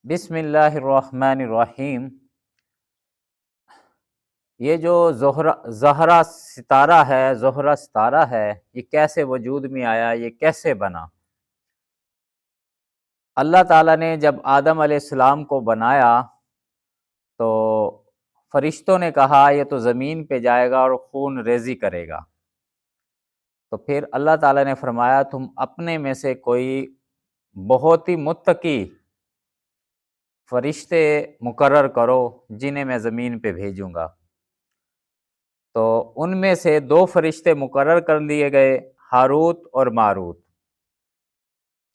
بسم اللہ الرحمن الرحیم۔ یہ جو زہرہ ستارہ ہے، یہ کیسے وجود میں آیا، یہ کیسے بنا؟ اللہ تعالیٰ نے جب آدم علیہ السلام کو بنایا تو فرشتوں نے کہا یہ تو زمین پہ جائے گا اور خون ریزی کرے گا۔ تو پھر اللہ تعالیٰ نے فرمایا تم اپنے میں سے کوئی بہت ہی متقی فرشتے مقرر کرو جنہیں میں زمین پہ بھیجوں گا۔ تو ان میں سے 2 فرشتے مقرر کر لیے گئے، ہاروت اور ماروت،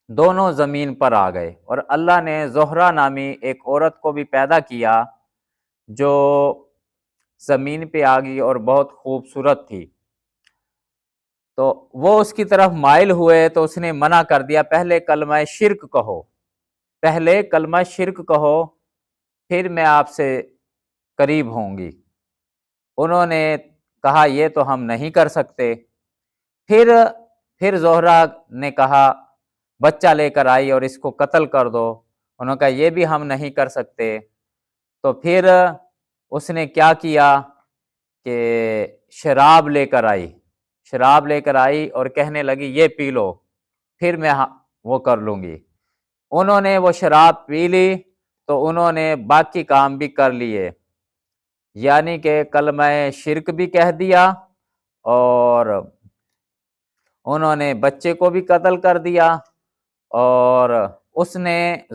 دونوں زمین پر آ گئے، اور اللہ نے زہرہ نامی ایک عورت کو بھی پیدا کیا جو زمین پہ آ گئی اور بہت خوبصورت تھی۔ تو وہ اس کی طرف مائل ہوئے تو اس نے منع کر دیا، پہلے کلمہ شرک کہو، پھر میں آپ سے قریب ہوں گی۔ انہوں نے کہا یہ تو ہم نہیں کر سکتے۔ پھر زہرہ نے کہا بچہ لے کر آئی اور اس کو قتل کر دو۔ انہوں نے کہا یہ بھی ہم نہیں کر سکتے۔ تو پھر اس نے کیا کیا کہ شراب لے کر آئی اور کہنے لگی یہ پی لو، پھر میں وہ کر لوں گی۔ انہوں نے وہ شراب پی لی تو انہوں نے باقی کام بھی کر لیے، یعنی کہ کلمہ شرک بھی کہہ دیا اور انہوں نے بچے کو بھی قتل کر دیا، اور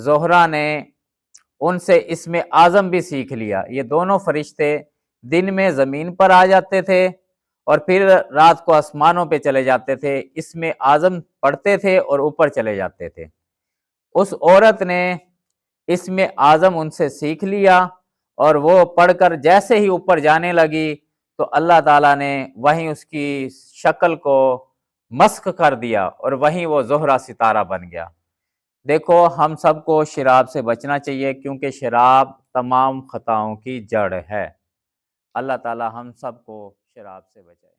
زہرہ نے ان سے اسم اعظم بھی سیکھ لیا۔ یہ دونوں فرشتے دن میں زمین پر آ جاتے تھے اور پھر رات کو آسمانوں پہ چلے جاتے تھے، اسم اعظم پڑھتے تھے اور اوپر چلے جاتے تھے۔ اس عورت نے اسم اعظم ان سے سیکھ لیا اور وہ پڑھ کر جیسے ہی اوپر جانے لگی تو اللہ تعالیٰ نے وہیں اس کی شکل کو مسخ کر دیا اور وہیں وہ زہرہ ستارہ بن گیا۔ دیکھو ہم سب کو شراب سے بچنا چاہیے، کیونکہ شراب تمام خطاؤں کی جڑ ہے۔ اللہ تعالیٰ ہم سب کو شراب سے بچائے۔